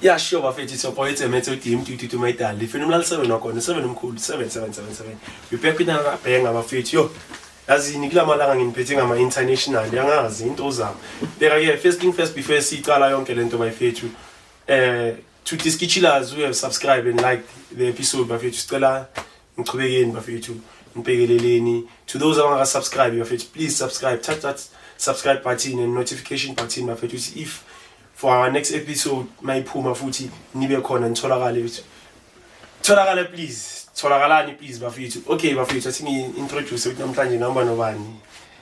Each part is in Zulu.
Yeah, sure, bafethu so boy it's a metho team to my dad. If you know 7 wakona 7 umkhulu 7777. We back with another bang abafethu yo. Yazini kula malanga nginiphethe ngama international yangazi into zami. Beka ke first thing first before siqala yonke lento bafethu. To Diskichilas who have subscribed and liked the episode bafethu sicela ngichubekeni bafethu ngipekeleleni. To those who are subscribe bafethu please subscribe, touch that subscribe button and notification button bafethu if for our next episode mayiphuma futhi nibe khona nitholakale please tholakalani please bafethu. Okay bafethu athi ngi-introduce ukuthi namhlanje ngihamba nobani.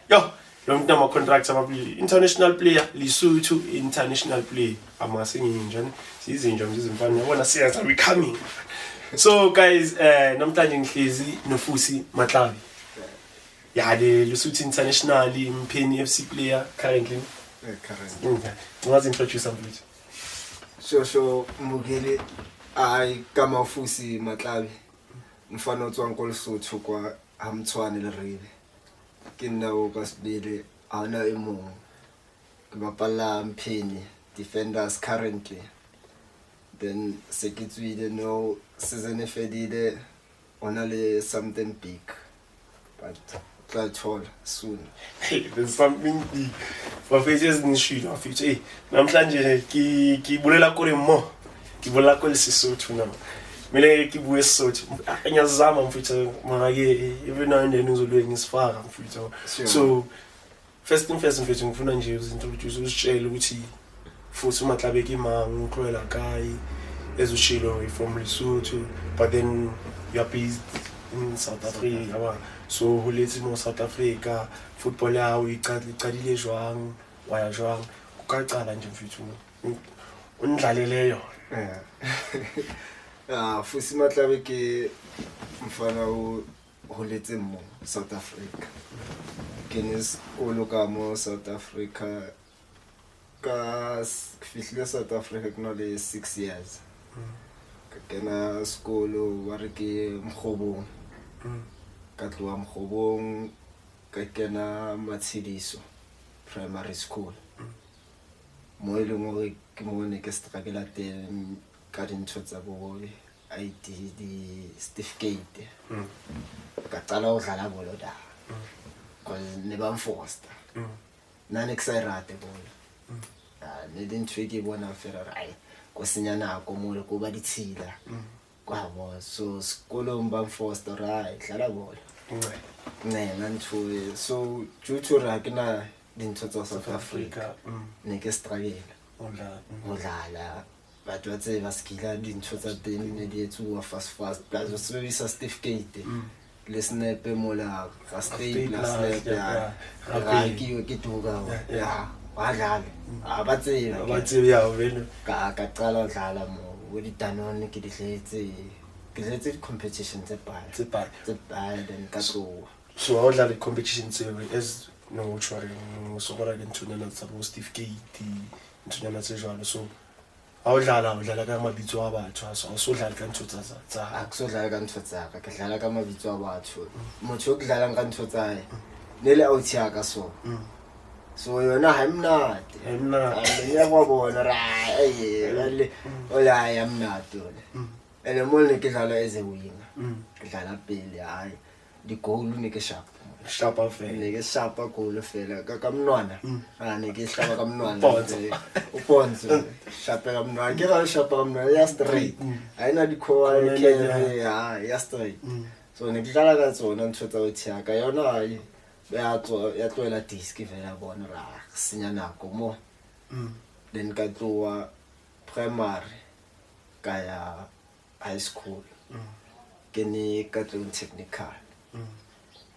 Yo lo muntu nama contracts ababili international player Lesotho international player amase nginjani sizinja mzimfana yabona siyaza we coming. So guys namhlanje ngihlezi noFusi Matlabi. Yeah, the Lesotho international Mpheni FC player currently. Currently. Let's introduce him please. So Mugele I kama Fusi Matlabi. Mfana otswa nkolesotho kwa Hamtshwane le Ribe. Ke nna o ka sebele ana emong. Ke bapala Mpheni defenders currently. Then sekitswile no season e fedile ona le something big. But try soon. Hey, there's something big. For faces in shoot of future. Hey, namhlanje ki bulela kore mo. Ki bulela kole Sesotho now. Mele ki buwe Sesotho. Ngiyazama mfutho mara ke every now and then ngizolwe ngisifaka mfutho. So first thing first mfutho ngifuna nje uzintroduce usitshela ukuthi Fusi Matlabi ke mang uqhwela kai ezushilo from Lesotho but then you are based in South Africa. So ho letse mo South Africa football ya o iqadile jwang waya jwang o ka qala nje mfuthu undlalele yo. Fusi Matlabi ke mfana o letse mo South Africa. Ke ne sekolo ka mo South Africa ka fihlile South Africa kuna le 6 years. Ka kena sekolo wa re ke Mkhobong. Ka tloa Mkhobong ka kena Matshidiso primary school. Mo ile mo ke mo ne ke struggle teng ka dintho tsa bo ID di certificate. Ka tsala o dlala bolo da. Ko ne ba mfosta. Nane ke sa rate bolo. Ne dintho ke bona fela right. Ko senya nako mo le ko ba ditshila. Kwa bo so sekolo mba mfosta right dlala bolo. So due to rakina dintho tsa South Africa ne ke struggle o dlala batho ba tse ba skila dintho tsa teng ne di etsuwa fast plus o sebedisa certificate le snap mo la ga stay plus snap ya ke tuka ya wa dlala ba tsebe ya vele ka qala o dlala mo o di Danone ke di hletse competition tse bad then ka so how dlala competition tse as no try so gora ke ntshona tsa bo certificate ntshona tse jwalo so how dlala ka mabitso a batho so dlala ka ntho tsa so dlala ka ntho tsa ka dlala ka mabitso a batho motho o dlala ka ntho tsa nele out ya ka so yona ha mnate ya kwa bona ra le ola ya mnate ene mo le ke dlala as a winger ke dlala pele hayi di goal ne ke sharp affair ne ke sharp goal fela ka mnwana ne ke hlaba ka mnwana o ponzo sharp ka mnwana ke ga sharp ka mnwana ya straight haina di khoa ke ya straight so ne ke dlala ka tsona ntho tsa o tsaka yona hayi ya tloela disk vela bona ra senya nako mo then ka tloa primary ka ya high school ke ne ka tloa technical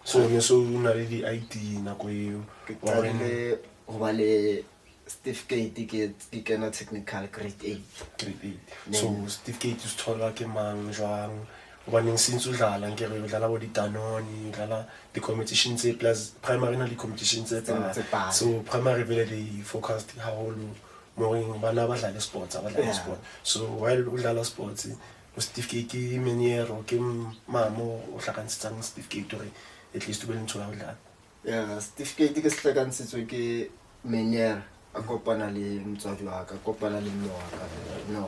so una le di ID nako eo ke tsale ho ba le certificate ke kena technical grade 8 so certificate is thola ke mang jwang obaneng since udlala nke re udlala bo di Danone udlala the competition tse plus primary na di competition tse tsa so primary vele di focused haholo mo bana ba dlala sports sport so while udlala sports o certificate ke meniero ke mamo o hlakantshitsang certificate hore at least o be ntho ya udlala certificate ke hlakantshitswe ke meniero a kopana le motswadi wa ka kopana le mme wa ka no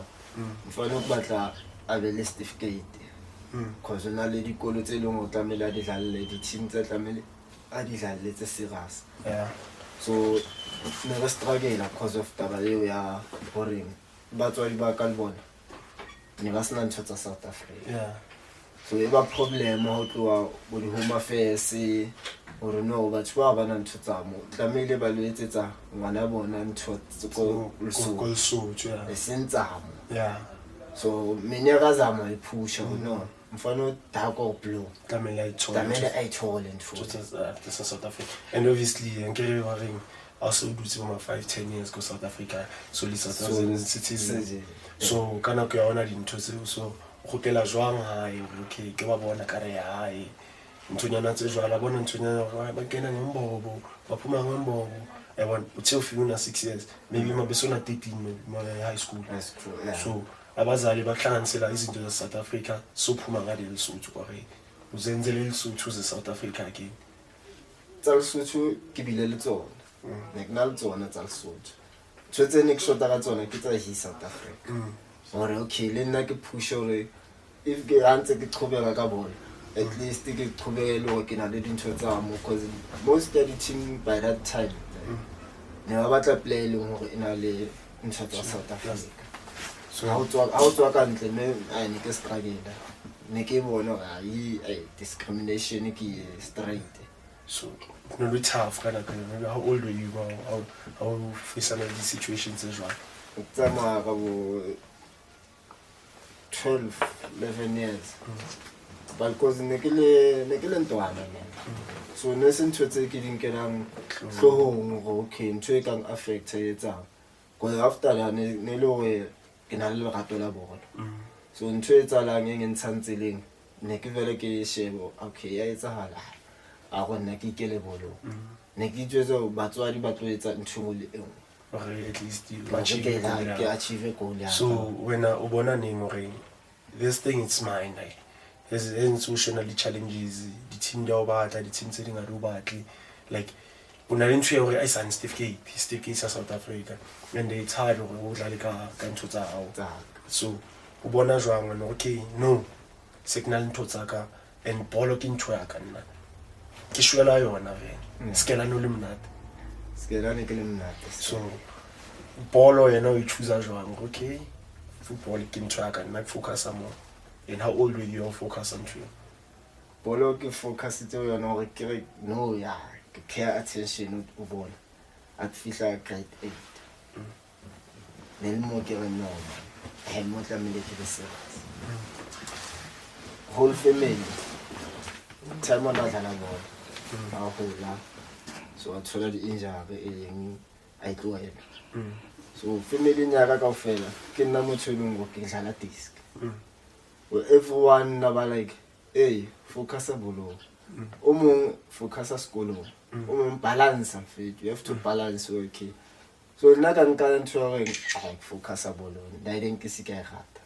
mfana ukubatla a be le certificate because o na le dikolo tse leng o tlamela di dlalle di-team tse tlamele a di dlalle tse serious so ne re struggle because of taba eo ya gore batswadi ba ka le bona ne ba sena ntho tsa South Africa so e ba problem ha o tloa bo di-home affairs gore no batho ba na ntho tsa mo tlamehile ba lo etsetsa ngwana bona ntho ko Lesotho e seng tsa mo so menya ka zama iphusha no mfano dark or blue tlamehile a ithole ntho tsa South Africa and obviously nkere ba reng also dutse ma 5-10 years go South Africa so le South African citizen so kana ke yona dintho tseo so go tela jwang hae okay ke ba bona kare ya hae ntonyana tse jwala bona ntonyana ba kena ngombobo ba phuma ngombobo I want until funa 6 years maybe mabesona 13 ma high school so abazali bahlanganisela izinto za South Africa so phuma ngale Lesotho kware uzenzele Lesotho ze South Africa again tsa Lesotho ke bile le tsona ne ke na le tsona tsa Lesotho tshwetse ne ke shota ka tsona ke tsa hi South Africa gore okay le nna ke push gore if ke antse ke qhubeka ka bona at least ke qhubeke le ke na le dintho tsa mo because most of the team by that time ne ba batla play le gore ina le ntho tsa South Africa so how to ka ntle ne a ne ke struggle ne ke bona ai discrimination ke straight so no be tough kana how old were you how face these situations as well tsama ka bo 12-11 years but because ne ke le ntwana so ne se ntho tse ke dinkelang hlohong go okay ntho e kang affect etsang because after that ne le we ke na le lerato la bona so ntho e tsalang e ntshantseleng ne ke vele ke shebo okay ya etsahala a go nna ke ikele bolo ne ke itse batswadi ba tloetsa ntho le engwe at least you achieve goal ya so when ubona neng gore this thing it's mine like there's socially challenges the team da batla the team tse di ngare o batle like una le ntho ya gore I sign certificate sa South Africa and it's hard gore o dlale ka ntho tsa hao so ubona jwang no okay no signal ntho tsa ka and bolo ke ntho ya ka nna ke shwela yona vele skela no le mnate skela ne ke le mnate so bolo yena o choose jwang okay football ke ntho ya ka nna focus more and how old were you on focus on you bolo ke focus tse yona gore ke re no ya ke pay attention o bona at fihla grade 8 ne le mo ke re no he mo tlamile ke se whole family time on that la bolo ba hola so a thola di injury e leng a tloela so family nya ka kaofela ke nna motho le ngo ke dlala disc everyone naba like hey focus bolo o mong focus sekolo o mong balance fit you have to balance okay so nna ka nka ntho ya gore I focus bolo nda ile nke se ka e rata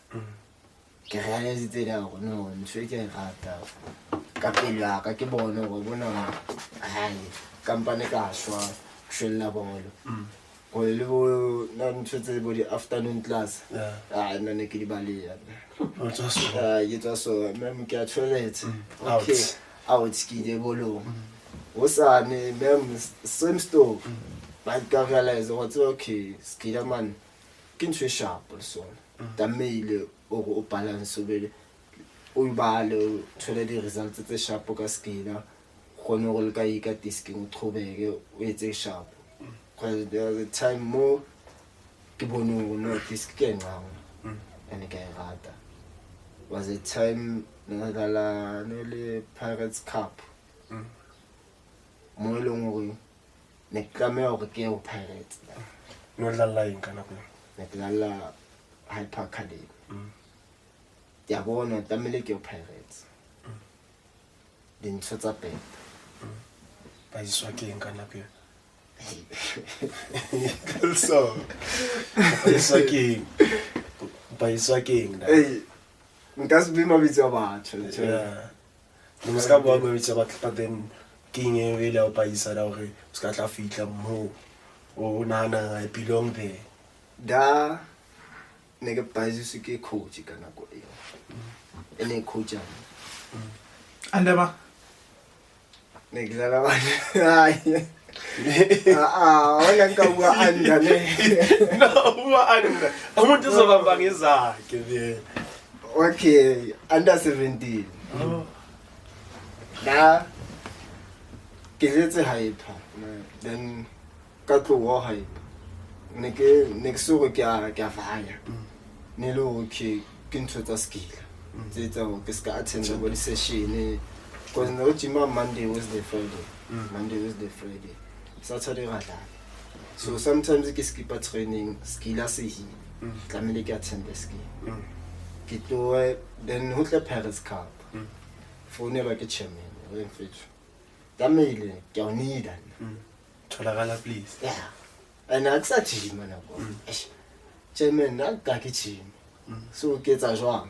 ke realize tse da go no ntho e ke e rata ka pele ya ka ke bona go bona ai kampane ka shwa shwella bolo go le bo na ntho tse bo di afternoon class nna ne ke di balea ye tsa so mem ke a toilet okay out ki de bolo o sa ne mem same store ba ka realize what's okay skida man ke ntho sharp so tamaile o balance o bele o ibale thole di results tse sharp ka skida gone go le ka ika disking o thobeke o etse sharp because there was a time more ke bono no disk ke ngwa ene ke rata was a time ngala no le Pirates Cup mo le ngwe ne tlameha gore ke o Pirates no la line kana go ne tla Hyper Academy ya bona tlamele ke o Pirates dintho tsa pet ba iswa ke kana ke so ba iswa ke nka se bima bitsa batho no ska bua go bitsa batho but then king e ile o pa isa da gore ska tla fitla mo o nana I belong there da neke bhayizisa ke coach kana ko ene coach Andaba nekudlala abantu hayi wala ngabua anda ne no anda umuntu uzobamba ngezakhe vele okay under 17 la ke letse hyper then ka tloha hyper ne ke so ke a vaya ne lo okay ke ntho tsa skill tsetsa go ke ska attend the session because no gym Monday Wednesday Friday Saturday ga dlala so sometimes ke skip a training skill a se hi tlamele ke attend the skill ke tloe then ho tle Paris Cup phone ba ke chairman re mfethu tlamele ke o need tholakala please yeah and aksathi mana go chairman na ka ke gym so ke tsa jwang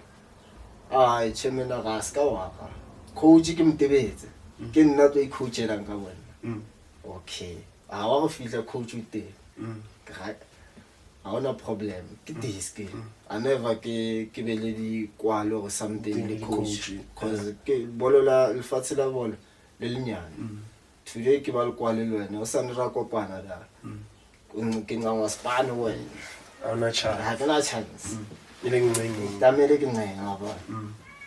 chairman ga ska wa ka coach ke mtebetse ke nna tlo coachelang ka bona okay a wa go fitla coach u te ga a ona problem ke disk I never ke bele di kwalo or something le coach cause ke bolola le fatsela bolo le lenyane today ke ba le kwalo le wena o sa nra kopana da ke ngwa spano wena awuna chance ha kana chance ile ngcengo tamele ke ncenga ba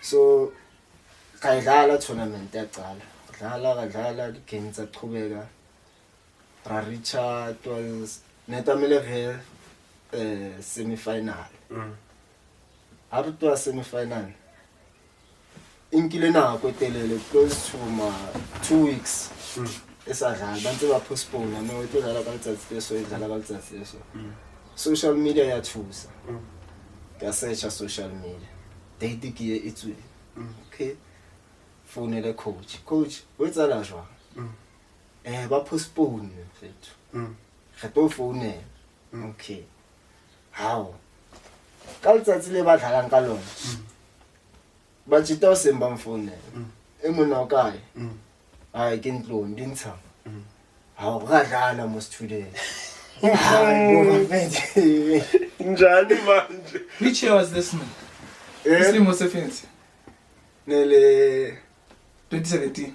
so ka dlala tournament ya qala dlala di game tsa qhubeka ra Richard was netamele ge semi final after semi final inkile na ko telele close to 2 weeks esa dlala bantse ba postpone no e dlala ka letsatsi so e dlala ka letsatsi so social media ya thusa ka search social media date ke e tswe okay phone le coach o tsala jwang ba postpone fethu re to phone okay how ka letsatsi le ba dlalang ka lona ba tshita o semba mfone e mona o kae ai ke ntlong dintsha ha o ga dlala mo student njani manje which year was this man Muslim was offense nele 2017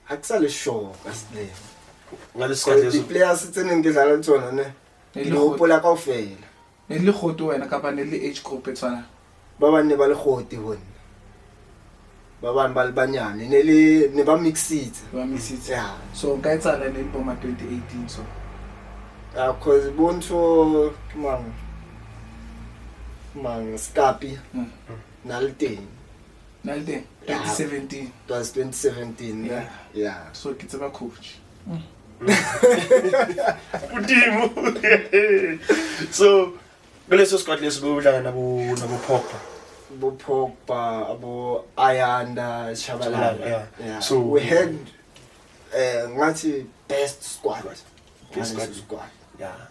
hakusale show kasile ngalesikhathi the players tsene ngidlala tsona ne le hopola kaofela ne le khoto wena ka ba ne le age group etswana ba bane ba le khoti hona ba bane ba le banyane ne ba mixitse yeah so ka etsala ne bo ma 2018 so cause bonto mang Scapi Nalte 2017 it was 2017 yeah so ke tsaba coach udimo so kuleso squad lesikudlala nabo Pogba abo Ayanda Shabalala yeah so we had ngathi best squad yeah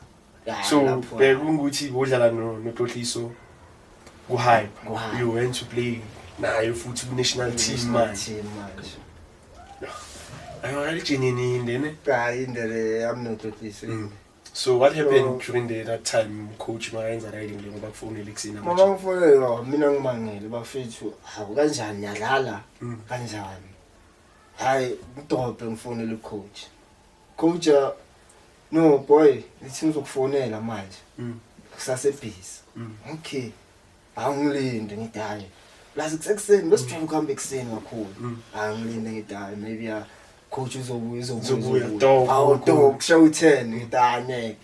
so bekunguthi bodlala no Totliso ku hype you went to play nayo futhi ku national team manje I already jinini ndene indele I'm not Totliso so what happened during that time coach mayenza riding le ngoba kufonela eksina mama ngifonela mina ngimangele bafethu hawu kanjani yadlala kanjani hayi ngidobhe ngifonela coach no boy ithi uzokufonela manje kusase busy okay angilinde ngidaye lazi kusekuseni besijuka kuhambe ekseni kakhulu angilinde ngidaye maybe coach uzobuya dog show 10 ngidane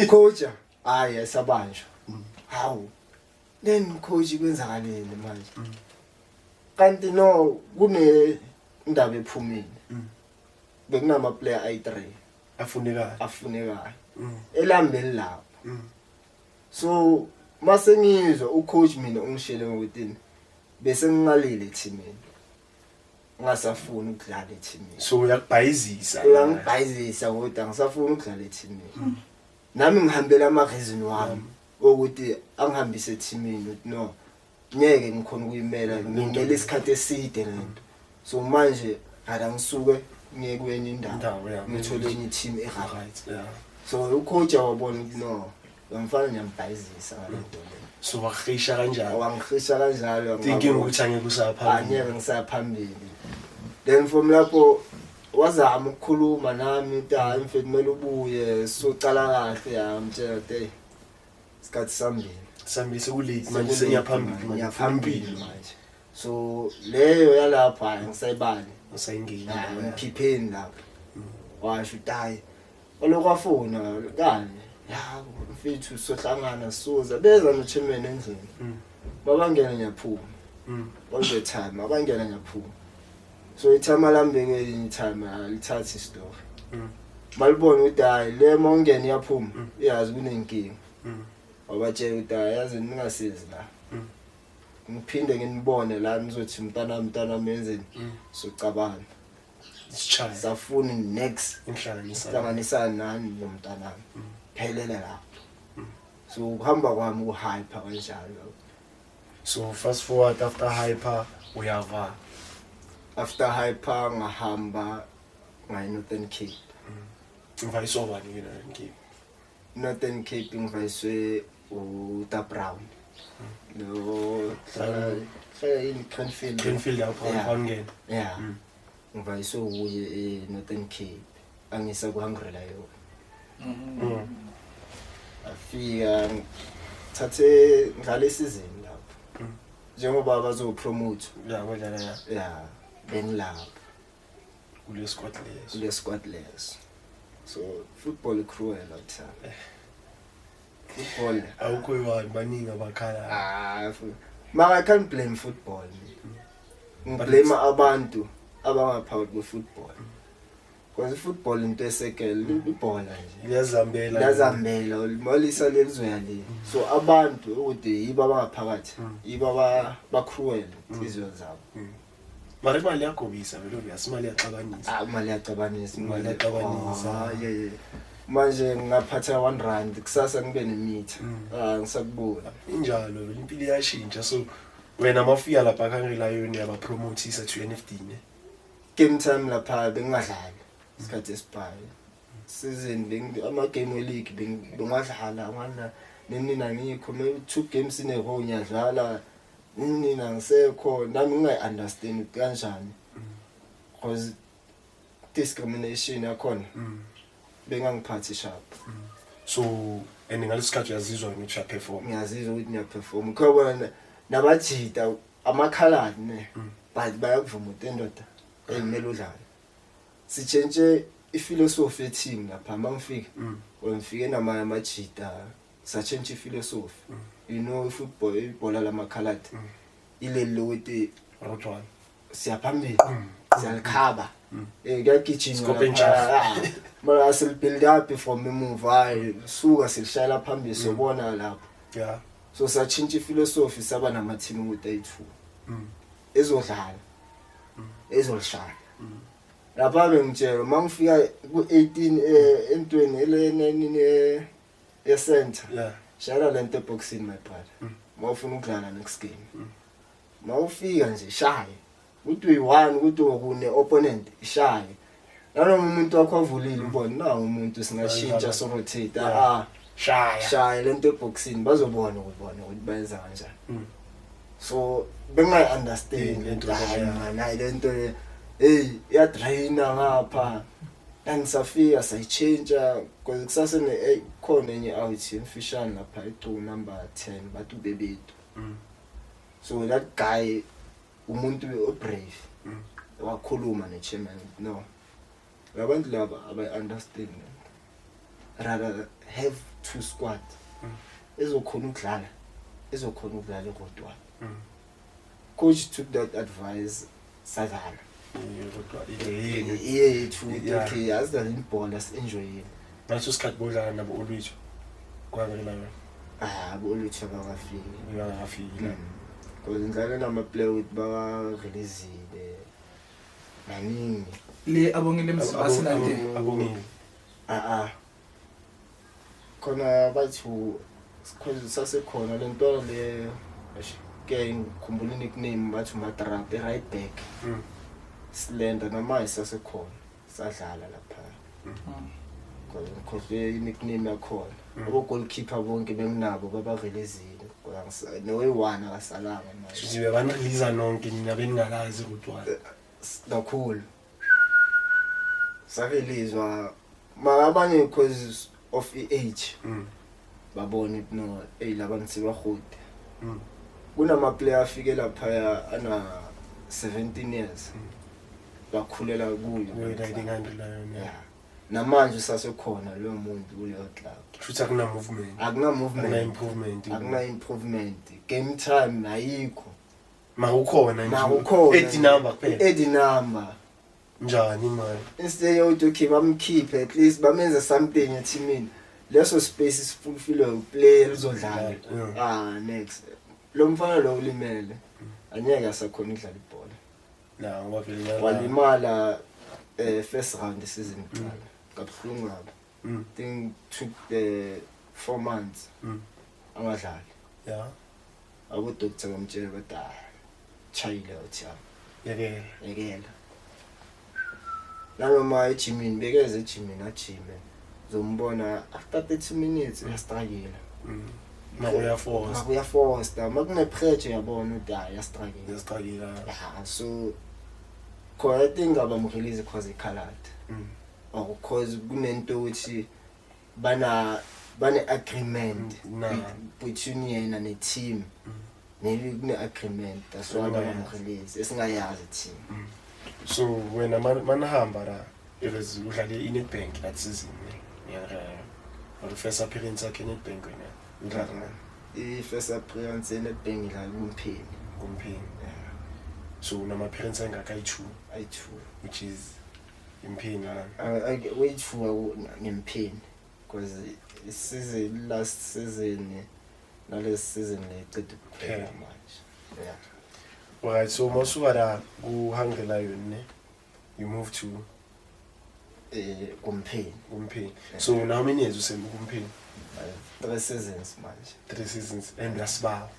coach hayi esabanjwa hawu then coach kwenzakaleni manje kanti no kune indaba ephumile bekunama player i3 afunekayo elambeni lapho so mase ngizwa ucoach mina ungishele ngokuthini bese ngingalile teamini ngasafuna ukudlala eteamini so uyakubhayizisa ngokuthi ngisafuna ukudlala eteamini nami ngihambela ama reason wami ukuthi angihambise eteamini uthi no ngeke ngikhona ukuyimela ngimele isikhathi eside lento so manje ngisuke ngiye kwenye indawo ngithole enye team right yeah so ucoach wabona ukuthi no ngimfana ngiyambhayizisa ngalento le so wakhishya kanjalo wangihisha kanjalo thinking ukuthi angeke usaphambili angeke ngisaphambili then from lapho wazama ukukhuluma nami ukuthi hayi mfethu kumele ubuye socala kahle yamtshela ukuthi isikhathi sambili sekulate manje sengiyaphambili manje so leyo yalapha ngisayibani usayingeni ngiphipheni lapho washo ukuthi hayi olokwafona kani ya mfethu sohlangana soza beza nochairman endlini babangena ngiyaphuma all the time abangena ngiyaphuma so ithama lambeke ithama lithatha istory malibona ukuthi hayi le mongena iyaphuma iyazi kunenkinga wabatshela ukuthi yazi ningasizi la ngiphinde nginibone la nizothi mntana menzeni socabana isichaya safuna next inhlanganisana nani nomntana phelele la so ukuhamba kwami uhyper kanjalo so fast forward after hyper uyava after hyper ngahamba ngayi Northern Cape ngivayiswa bani yena ngibe Northern Cape ngivayiswe uDa Brown no in Canfield lapho ngangena yeah ngivayiswe uye Northern Cape angisa ku Hungry Lion afika thathe ngidlala isizini lapho njengoba bazopromote yeah bengilapho kule squad leso so football cruel lot football awukho baningi abakhala I can't blame football ngiblame abantu abangaphakathi kwefootball because football into esekele ibhola nje liyazambela malisa lelizoya le so abantu ukuthi yiba abangaphakathi yiba ba cruel izwe zabo mara imali yakobisa vele uyasimali yaxabanisa imali yaxabanisa yeah manje ngaphatha R1 kusasa ngibe nemeter ngisakubona injalo impilo iyashintsha so wena mafika lapha Hungry Lion yabapromotisa to NFD ne game time lapha bengadlali isikhathi esibaye season ama game league bengadlala ngana nina ngikho maybe 2 games in a row ngiyadlala nina ngisekho nami ngingayi-understand kanjani because discrimination yakhona bengangiphathi sharp so and ngalesikhathi uyazizwa ukuthi uyaperform ngiyazizwa ukuthi ngiyaperform khona nabajita amakhaladi ne but bayakuvuma ukuthi endoda engimele udlale sitshentshe iphilosophy yeteam lapha mangifika ngifike namajita satshentshe iphilosophy you know football ibhola lamakhaladi ileli ukuthi rotwana siyaphambili siyalikhaba kuyagijima mara sil-build up from emuva suka silishayela phambili sobona lapho yeah so satshintsha iphilosophy saba nama-team ukuthi ayi-2 ezodlala ezolishaya lapha bengitshela mangifika ku-18 entweni ele-9 ye-center shayela lento eboxini my brother mawufuna ukudlala next game mawufika nje shaye ukuthi uyi-1 ukuthi une-opponent ishaye nanoma umuntu wakho avulile ubona nawo umuntu singashintsha so-rotate shaya lento eboxini bazobona ukuthi bayenza kanjani so bengayi-understand lento hey iyadraina ngapha angisafika sayitshentsha because kusase khona enye out emfishane lapha eChunu number 10 bathi uBebedu so that guy umuntu obrave wakhuluma nechairman no labantu laba abayi-understand rather have 2 squad ezokhona ukudlala kodwa coach took that advice sadala okay asidlala ibhola si-enjoyile ngaleso sikhathi bodlala nabo olwethu kwabelana bo-olwethu abakafiki because ngidlala nama-player ukuthi bakarelizile maningi le abongile msibasilande abongile khona bathu sasekhona le ntwana le ke ngikhumbula i-nickname bathi uMadrap right back Slender noma isasekhona sadlala lapha ngikhohlwe i-nickname yakhona abo goalkeeper bonke benginabo babarelezile nowe-1 akasalanga manje Sithi bebanrelease nonke nina beningalazi ukuthi kakhulu sakelizwa abanye because of age babona no labantu sebahode kunama player afike lapha ana 17 years bakhulela kuyo yeah namanje sasekhona lo muntu kuleyo club futhi akuna movement akuna improvement game time ayikho mawukhona nje number kuphela number njani manje instead of to bamkhiphe at least bamenze something eteamini leso space is fulfill player uzodlala next lo mfana lo ulimele anyeke asakhona ukudlala ibhola na ngoba vele walimala first round season kuqala kabuhlungu ngaba think took 4 months angadlali yeah abo doctor bamtshela bathi chayile uthi yekela noma ejimini bekeze ejimini ajime zombona after 30 minutes uyastruggle makuyaforce makune pressure yabona ukuthi yastruggle so I think abamrelease because ikhalad or because kunento ukuthi bana agreement between yena ne team maybe kune agreement that's why abamrelease esingayazi team so wena manahamba la because udlale iNetbank that season or first appearance yakhe iNetbank wena udlala first appearance iNetbank la kumpheni so nama parents engakayi2 which is impheni I wait for impheni because season last season nale season lecede kuphela manje alright so masuka la kuHungry Lion you move to kumpheni so now many years usembu kumpheni 3 seasons manje 3 seasons and yasibaba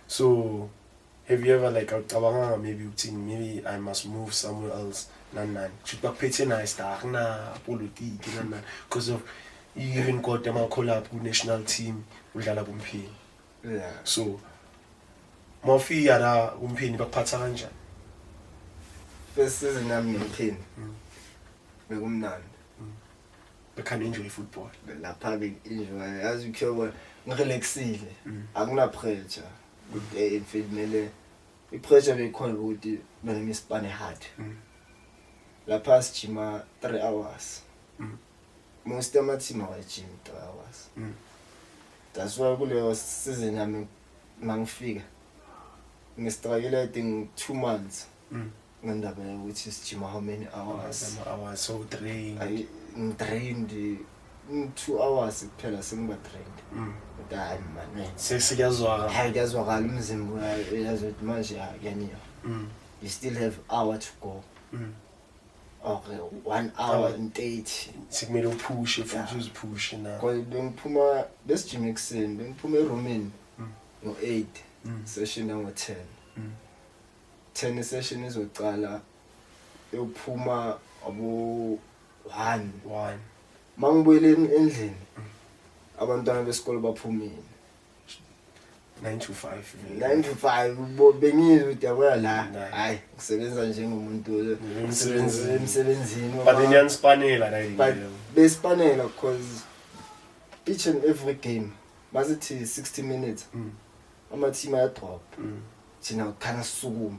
so have you ever like ucabanga maybe uthi maybe I must move somewhere else nani should bakuphethe nice na politics nani because of you even got them collab ku national team udlala kumpheni so mawufika la kumpheni bakuphatha kanjani first season nami kumpheni bekumnandi bekhanda enjoy football lapha enjoy as you can ngirelaxile akuna pressure mele ipressure bekhona ukuthi mina ngispane hard lapha sijima 3 hours most of my team are gym 3 hours that's why kuleyo season yami mangifika ngistruggle I think 2 months ngandaba ukuthi sijima how many hours so drained 2 hours kuphela sengiba drained hayi man sesiyazwakala umzimba uyazothi manje yakaniya you still have hour to go okay 1 hour and 30 sikumele uphushe futhi uziphushe na ngoba bengiphuma besijima ekseni bengiphuma eRomani ngo8 session ngo 10 session izocala yophuma abo 1 mangibuyele endlini abantwana besikole baphumile 9 to 5 9 to 5 bengizwe ukuthi yabona la hayi ngisebenza njengomuntu emsebenzini but niyanspanela la bespanela because each and every game masithi 60 minutes ama team aya drop thina khana sukuma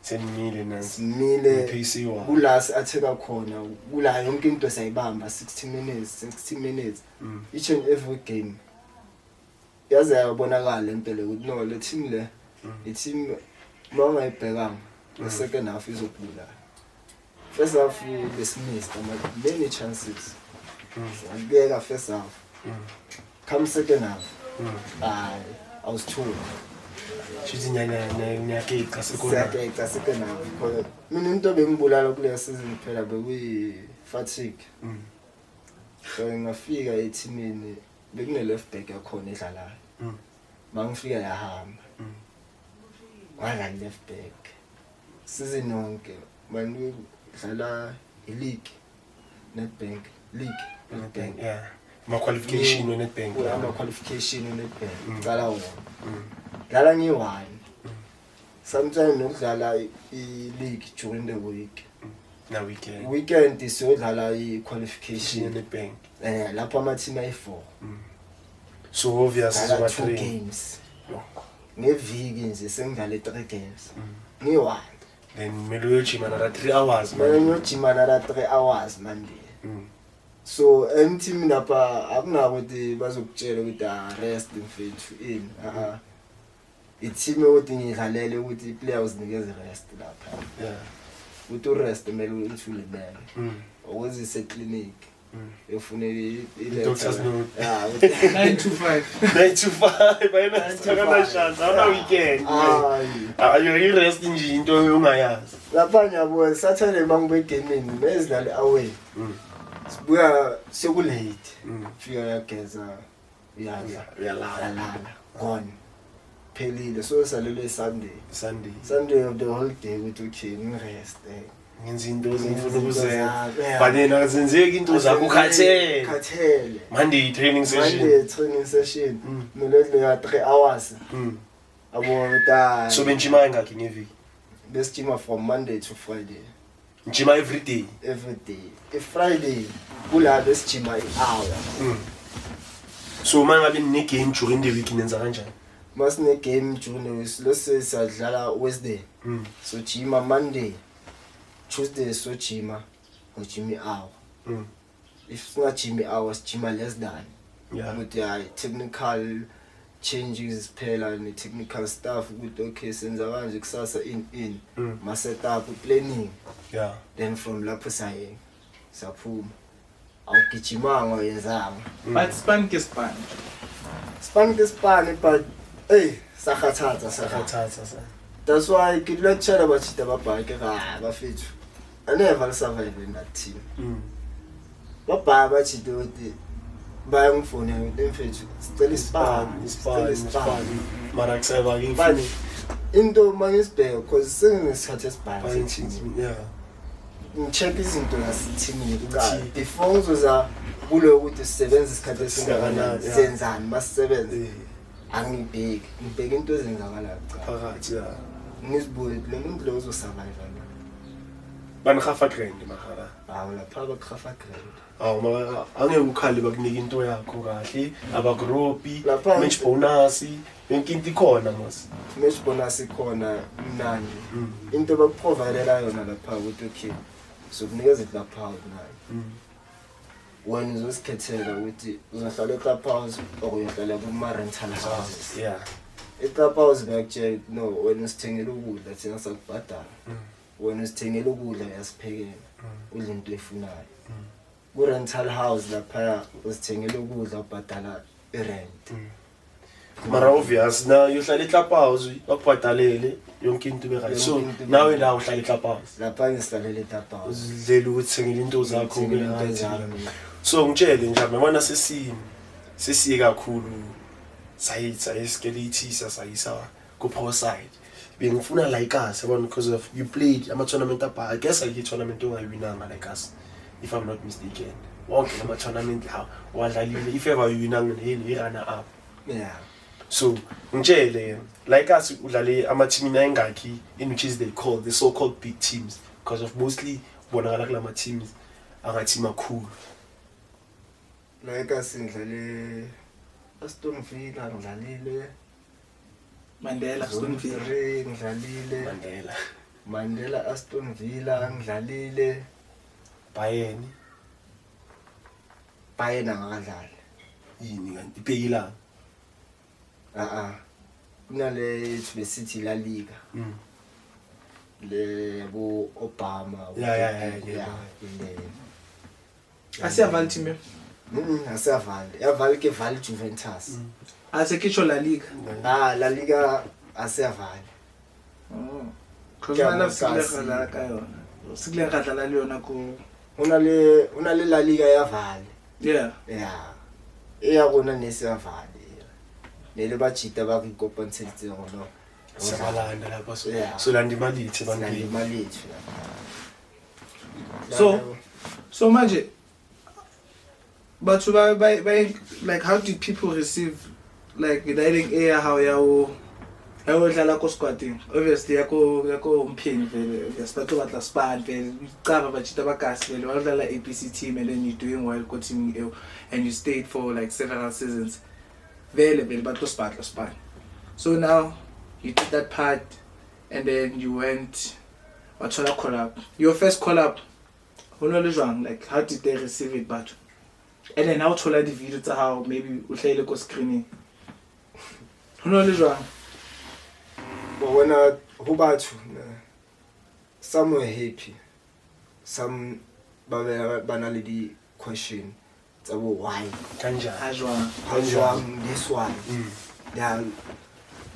senimile nansi simile kulasi atheka khona kula yonke into sayibamba 60 minutes each and every game yaze yabonakala impela ukuthi no le team le i-team mangayibhekanga the second half izobula first half besmissed many chances ngeke first half come second half I was told shithi nyaka sekhona because mina into bengibulala kule season phela bekuyi fatigue so ngafika eteamini bekune left back yakhona edlalayo mangifika yahamba wala left back season yonke manje udlala ileague Nedbank League. Nedbank, yeah. Ma-qualification we-Nedbank. Ama-qualification we-Nedbank. Ngicala wona. Dlala ngi-1. Sometimes nokudlala i-league during the week. Na weekend. Weekend siyodlala i-qualification. Nedbank. Lapho ama-team ayi-4. So obviously Dlala 2 3 games. No. Ngeviki nje sengidlale 3 games. Ngi-1. Then kumele uyojima another 3 hours Manje man. ngiyojima another 3 hours manje. So team lapha akunako ukuthi bazokutshela ukuthi rest mfethu in. I-team ukuthi ngidlalele ukuthi i-players nikeze rest lapha. Yeah. Uthi rest kumele uthi ulibele. Ukuze ise-clinic. Ufuneka Doctors note. 925. 9 to 5 ayina sakana chance awuna weekend. Ayo rest nje into ongayazi. Lapha ngiyabona Saturday mangibe gaming bezidlale away. Sibuya sekulate. Fika yageza uyalala. Gone. Phelile so salele Sunday of the whole day with okay ngi-rest. Ngenza into ezifuna ukuzenza. But then azenzeki into zakho ukhathele. Monday training session. Kumele ya 3 hours. Abona So benjima engakhi ngeviki. besijima from Monday to Friday. Njima every day. Every day. If Friday kula besijima i-hour. So mangabe ne game during the week nenza kanjani? Masine game during the week lose sadlala Wednesday. So jima Monday. Tuesday so jima ujima i-hour. If singajima i-hour sijima less than. Yeah. With the technical changes phela and technical stuff with okay senza kanje kusasa in ma set up planning. Yeah. Then from lapho saphuma awugijimanga yenzanga. But span ke span. But hey sakhathatha. That's why ke lecture bathi babhake bafethu. I never survived in that team. Babha bathi ukuthi bayangifona mfethu sicela ispan Mara kuseba ngifani into mangisibheka because senginesikhathi esibhali. Yeah. Ngicheck izinto nasithini kuqala before ngizoza kulo ukuthi sisebenza isikhathi esingakanani senzani masisebenze ngibheka into ezenzakala Phakathi yeah. Ngizibuye lo muntu lo uzosurvive la. Bangafa grand mahara. Lapha bakhafa grand. Mara angeke ukhali bakunika into yakho kahle abagropi Lapha- match bonus yonke into ikhona mos. Match bonus ikhona mnandi. Into bakuprovide yona lapha ukuthi okay so kunikeza i-clubhouse nayo. Wena uzosikhethela ukuthi uzohlala e-clubhouse or uyohlala kuma-rental houses. Yeah. I-clubhouse bayakutshela no wena usithengela ukudla thina sakubhadala. Wena usithengela ukudla uyasiphekela udla into efunayo. Ku-rental house lapha usithengela ukudla ubhadala i-rent. Mara obvious na uhlala e-clubhouse bakubhadalele yonke into be right. So nawe la uhlala e-clubhouse. Lapha ngisalela e-clubhouse. Uzidlela ukuthengela into zakho Ngithengela into right. zami. So ngitshele nje mabona sesiye kakhulu sayiskelethisa sayisa ku pro side. Bengifuna like us yabona because of you played ama tournament apha. I guess like tournament ongayinanga like us if I'm not mistaken. Wonke ama tournament la wadlalile if ever you winanga neli runner up. Yeah. So ngitshele like us udlale ama team engakhi in which is they call the so called big teams because of mostly bonakala kula ma teams angathi makhulu. Like asindlale Aston Villa ngidlalile. Mandela Aston Villa. ngidlalile. Mandela Aston Villa ngidlalile. Bayern ngakadlali. yini kanti iphekila kunale City La Liga. Le bo Obama. Yeah. Asiyavala team. Asiyavali. Yavali ke vali Juventus. Asekisho La Liga. La Liga asiyavali. Khona sikudlala kayona. Sikudlala dlala leyona ku Una le La Liga yavali. yeah. Iyakona nesiyavali. Nele bajita bakikompensate ngono. sabalanda lapha so Yeah. so landa imali ithi Sinale bantu imali ethu. So manje But by like how did people receive like dining air how ya dlala ko squatting? Obviously yako umpheni vele yasiphatha batla span vele ucaba bachita bakasi vele wadlala APC team and then you doing well ko team and you stayed for like several seasons. Vele batla span. So now you did that part and then you went wathola collab. Your first collab like how did they receive it but and then how thola the video tsa how maybe o hlahile ko screening but when who batho some were happy, some bana le di question tsa why kanjang this one then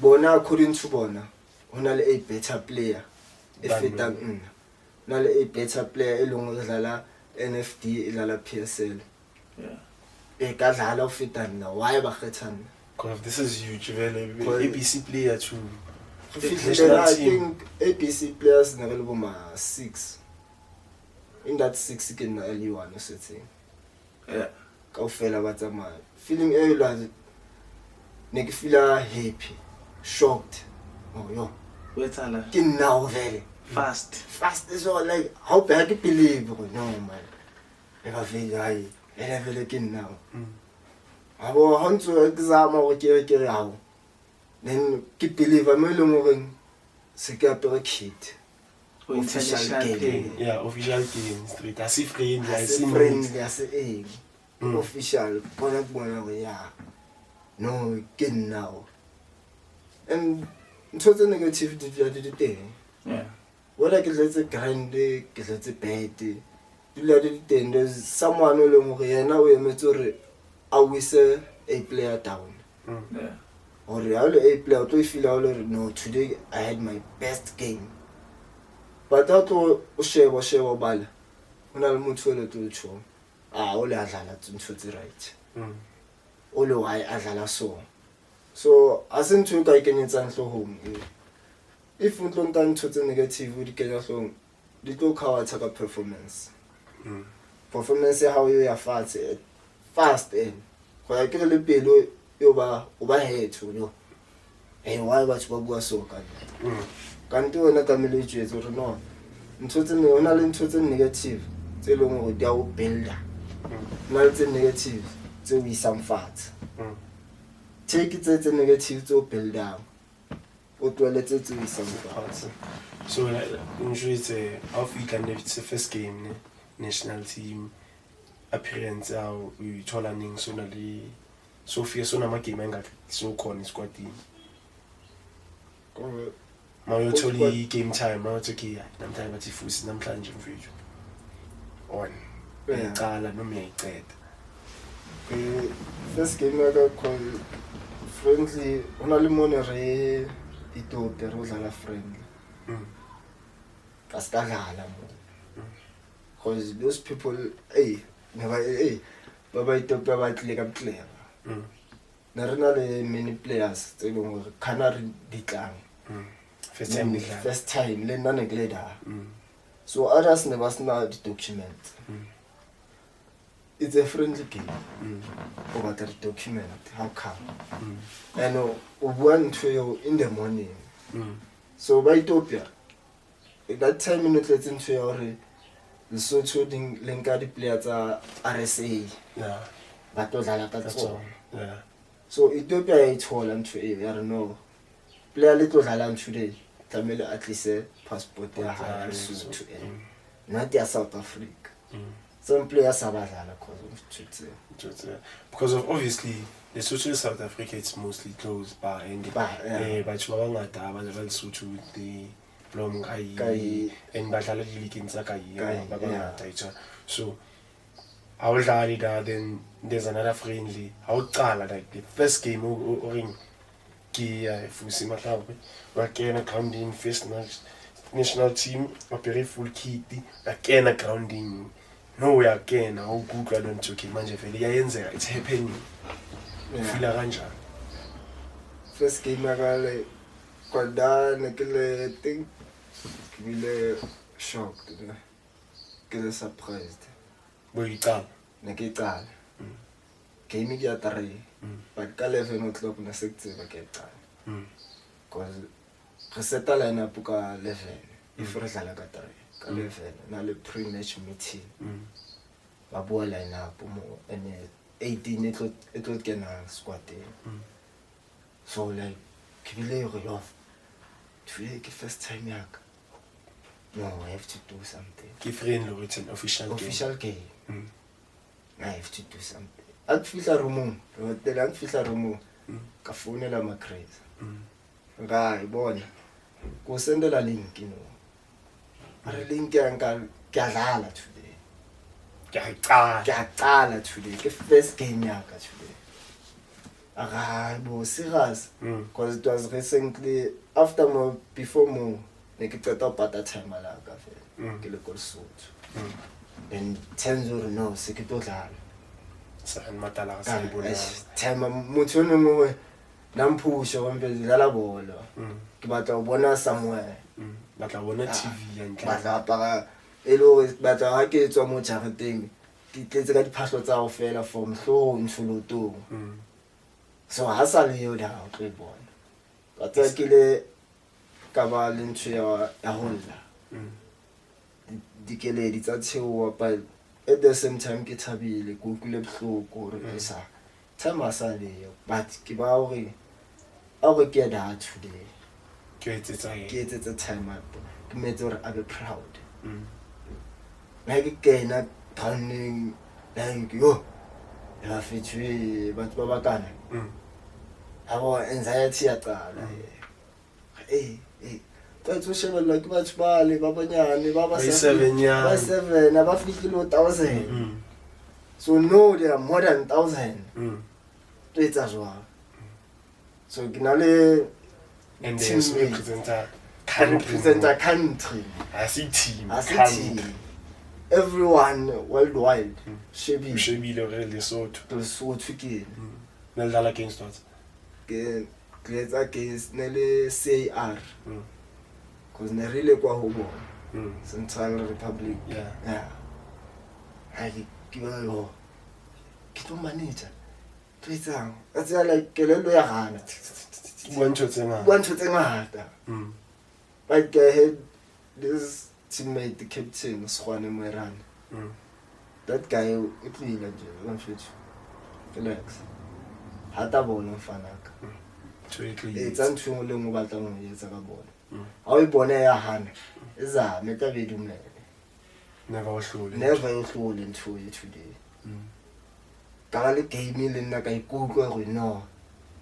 bona according to bona hona le a better player efetang nna na le a better player elong go dlala NFD elala PSL e ka dlala o feta nna why ba kgethana because this is huge vele ABC player too. I think ABC players never over 6 in that 6 can early one setting ka ofela ba tsamaya feeling e la ne ke feel happy shocked yo wetsala ke now vele fast is all like how bad you believe no man eba vele ai ele vele ke now abo hanzo exam o ke re hao then ke believe I'm elong se ke apere kit international game official game street as if friend ya se official bona no get now and ntse negative di teng whether ke let's grind ke let's bad di teng there's someone o leng gore yena o emetse gore a wise a player down or a player to feel all no today I had my best game but that o sheba bala una le motho le to tsho o le a dlala ntho tse right o le why a dlala so asintho ka ikenyetsa home if o tlo nka ntho tse negative di kenya hlong di tlo khawatha ka performance ya hao ya fast and go ya ke le pelo yo ba o ba hetho yo why ba tshwa bua so ka kanti wena ka mele tshwetso re no ntho tse ne ona le ntho tse negative tse leng go dia o builder na le tse negative tse o isang fatshe take tse negative tse o builder o tlweletse tse o isang fatshe so usually how you can it's the first game national team appearance how you thola ning sona le Sophia sona ma game engaka so khona squad team mawutholi game time mawuthi okay namhlanje bathi futhi namhlanje mfethu on uyaqala noma uyayiqeda first game ka call friendly ona le monere itote re dlala friendly ka ska dlala mo because those people never baba itope ba tle ka player na rena le many players tse leng gore kana re ditlang first time le nna ne gleda so others never sna the document it's a friendly game over the document how come and one to in the morning so by Ethiopia at that time in let's into your Lesotho ding lenka di players RSA but those are that's all so Ethiopia is Holland to I don't know player little Holland today tamele at least a passport ya ha Lesotho not ya South Africa some players are badala because of obviously the social South Africa it's mostly closed by and but you are not Lesotho the blom kai and badala di league in Sakai so I will die that then there's another friendly I would call like the first game or ring ki fusi matlawe wa kena grounding first national team opere full kit akena grounding no we again how good I don't talk manje vele yayenzeka it's happening feel kanjani first game akale kodwa ke think kile shocked ke surprised boyicala nekicala game ke ya 3 but ka 11 o'clock na se ke tseba ke qala because re seta line up ka 11 if re dlala ka 3 ka 11 na le pre-match meeting ba bua line up mo and 18 it will get a squad so like ke bile re love today ke first time yak no I have to do something ke friendly it's an official game I have to do something at fihla room ka fonela ma crazy ga ibona go sendela link are link ya nka ke dlala today ke qala today ke first game yaka today bo serious because it was recently after before ne ke qeta pata time la ka fe ke le ko Sotho and tenzo no se ke to dlala sa matala ga se bona time motho no mo namphusha wa mpela dlala bolo ke batla go bona somewhere batla bona TV ya ntla batla para elo batla ha ke tswa mo jareteng ke tletse ka diphahlo tsa go fela from hlong tshulotong so ha sa le yo da o tlo bona batla ke le ka ba le ntho ya holla dikeledi tsa tshewa but at the same time ke thabile go kule bohloko re sa time sa le but ke ba hore a go ke da today ke etsetsa time up ke metse hore a be proud like ke na planning like yo ya fetwe batho ba bakana abo anxiety ya qala tso shebella ke batho ba le ba banyane ba 7 ba fihlile 1000 so no they are more than 1000 tsa jwang so ke na le and they represent a country as a team everyone worldwide shebile re Lesotho ke ne dlala against what ke let's against le CAR because ne rile kwa ho bona Central Republic yeah ai ke ba ke to manager tsang that's like ke lelo ya gana bontsho tsengata but I had this teammate the captain Skhwane Moerane that guy it really nje mfethu relax hata bona mfanaka it's ntho le ngo batla ngo yetsa ka bona ha o ibona ya hana izame ka be dumele never uhlule ntho ye today ka le game le nna ka ikutlwa go no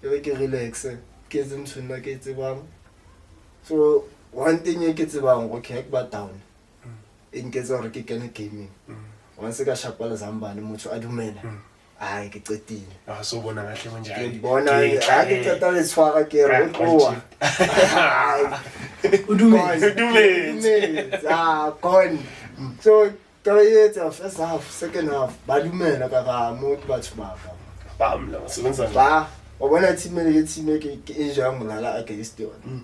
ke relax ke ntho nna ke tsebang so one thing ke tsebang go ke ba down in ke tsore ke kene gaming once ka shapala zambane motho a dumela ai ke qetile so bona gahle mo njalo ke bona ha ke qeta le tshwara ke re tloa o dumetse gone so ka yetsa first half second half ba dumela ka ga mo batho ba ba mla sebenza ba o bona team ke enjoy molala against yona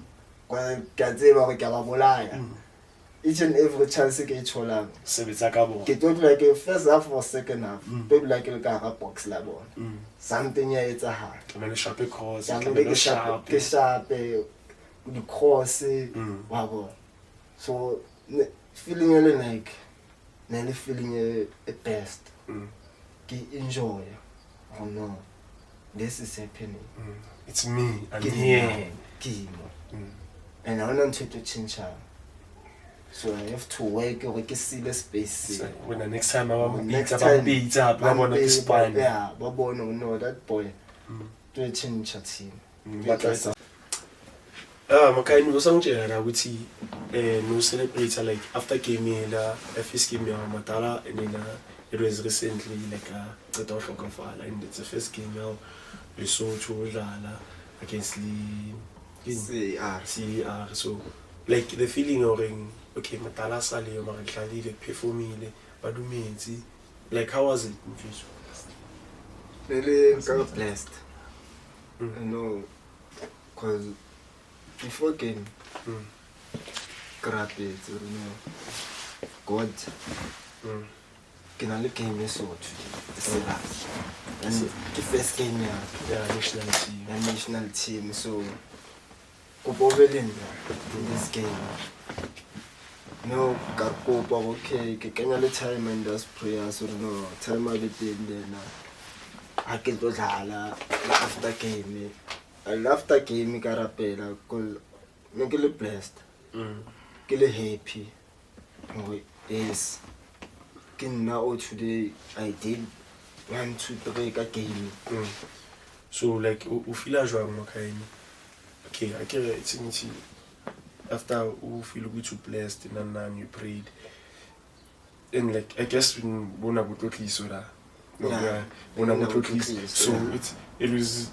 kwa ka tseba go ka ba bolaya each and every chance ke itholang sebetsa ka bona ke tlo like first half or second half to like le ka ga box la bona something ya etsa ha ke le sharp cross ke sharp di cross wa bona so feeling like nearly feeling a best ke enjoy oh no this is happening it's me I'm here and I want to change so I have to work ke sile space when the next time I beat up I want to spine yeah ba bona no that boy to change team but makaini usangitshela ukuthi no celebrate like after game la first game ya Matala and then it was recently like qeta ho hlokafala and it's the first game ya Lesotho udlala against the CAR so like the feeling of okay Matala sale yo mara dlalile performile ba dumetse like how was it mfethu really blessed you know cause before game grab it you know God ke na le game e Sotho serious and ke first game ya national team so in this game no ka kopa okay ke kenya le time and das prayers or no time a bit then a ke tlo dlala after game after game ka rapela call ne ke le blessed ke le happy yes ke nna today I did 1 2 3 ka game so like u feel jwang mo kaini okay I get it after you feel good you blessed and you prayed and like I guess when bona botlotli so da bona botlotli so it was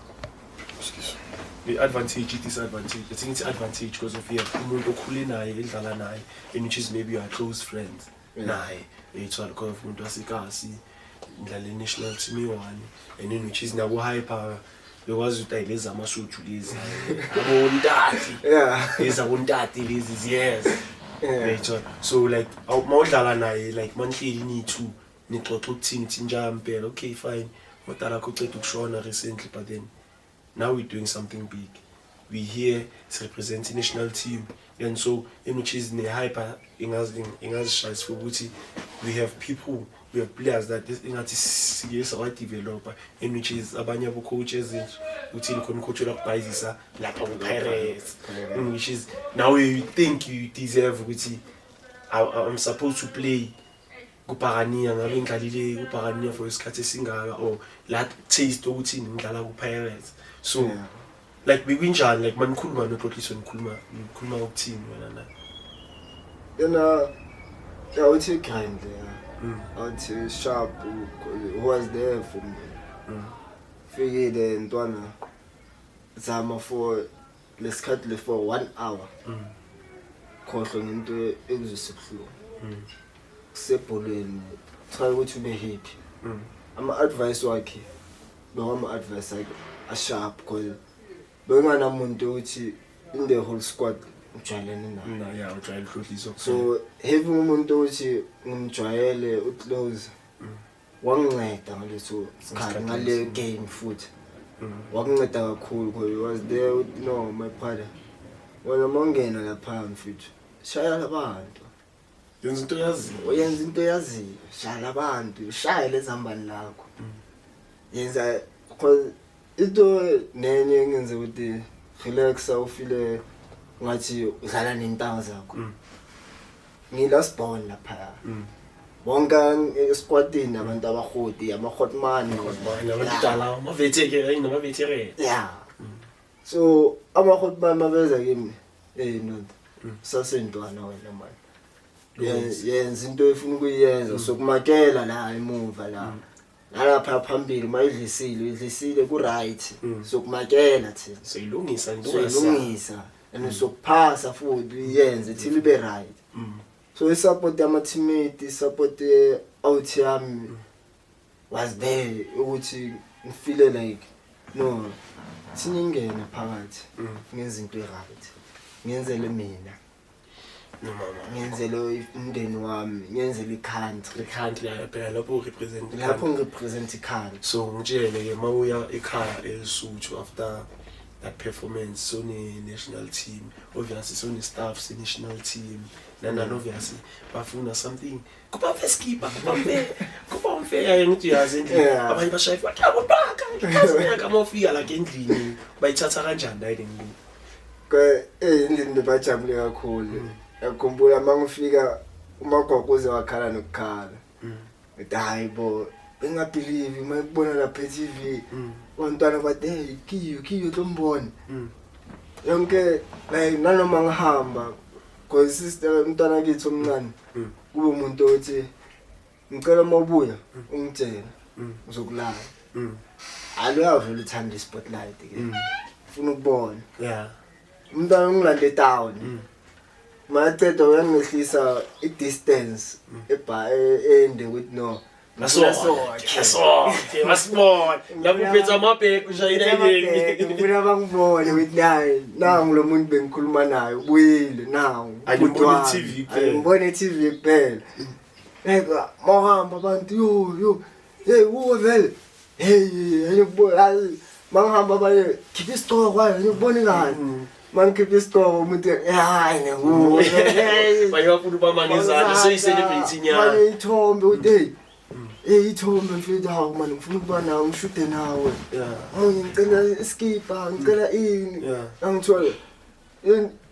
excuse the advantage disadvantage I think it's advantage because of here umuntu okhule naye edlala naye and which is maybe your close friends naye it's all because of umuntu wasikasi ndlala national team one and then which is now hyper because you take lezi amasuthu lezi abontati lezi abontati lezi yes so like mawudlala naye like manhleli ni2 nixoxa ukuthini thinja impela okay fine modala kuceda ukushona recently but then now we're doing something big we here representing national team and so in which is ne hyper ingazishaya for ukuthi we have people we have players that ingathi siyesa wa developer in which is abanye abo coaches uthini khona coach lokubhayizisa lapha ku Pirates in which is now you think you deserve ukuthi I'm supposed to play ku Pagania ngabe ngidlalile ku Pagania for isikhathi esingaka or la taste ukuthi ngidlala ku Pirates so like bekunjani like manikhuluma noXoxiswa nikhuluma ukuthini wena na yena I would say kind I would say sharp who was there for me figure ntwana zama for lesikhathi for 1 hour khohlwe ngento ekuzosebhlungu kusebholweni try ukuthi ube happy ama advice wakhe noma advice yakhe a sharp because bengana umuntu uthi in the whole squad ujwayelene naye ujwayele uXoxiswa so having umuntu uthi ngimjwayele uClose wanginceda ngaleso sikhathi ngale game futhi wakunceda kakhulu because he was there with my father wena mongena lapha mfethu shaya labantu yenza into yaziyo shaya labantu shaya lezambani lakho yenza because into nenye ngenze ukuthi relax ufile ngathi udlala nentanga zakho ngilast born lapha bonga esquadini abantu abahoti ama-hotman nabadala ama-veteran so ama-hotman mabeza kimi no sasentwana wena manje yenza into efuna ukuyenza sokumakela la emuva la nalapha phambili mayidlisile ku right sokumakela thina soyilungisa and sokuphasa futhi yenze till ibe right so I support my teammate support out yami was there ukuthi ngifeel like no siningena phakathi ngenza into right ngenzele mina ngenzele umndeni wami ngenzele country phela lapho represent country so ngitshele ke mawuya ekhaya eSuthu after that performance so ne national team obviously so ne staff se national team and obviously bafuna something kuba first keeper kuba mfair ngithi yazi endlini abanye bashaya bathi abobaka ngiyazeka mawufika la endlini bayithatha kanjani ayini ke endlini bebajabule kakhulu yakhumbula mangifika uMagwakuze wakhala nokukhala hayi bo bengabelieve mayibona la TV bantwana bathi kiyo tombona yonke like nanoma ngihamba because sister umntwana kithi omncane kube umuntu othi ngicela mabuya ungitshela uzokulala alo vele uthanda spotlight ke ufuna ukubona umntwana ungilande town matheda uyangehlisa i-distance ende with no masibona lapho uphethe amabheki ushayile ngifuna bangibone with naye nangu lo muntu bengikhuluma naye ubuyile nangu ayibone TV kuphela like mahamba abantu yo hey vele hey ayibona mahamba baye khipha isitoko kwayo ngibona ngani mangikhipha isitoko umuntu hayi nengubo bayafuna bamangezana seyicelebrate inyanga manje ithombe uthi ithombe mfethu hawu manje ngifuna ukuba nawe ngishude nawe ngicela iskipa ngicela ini angithola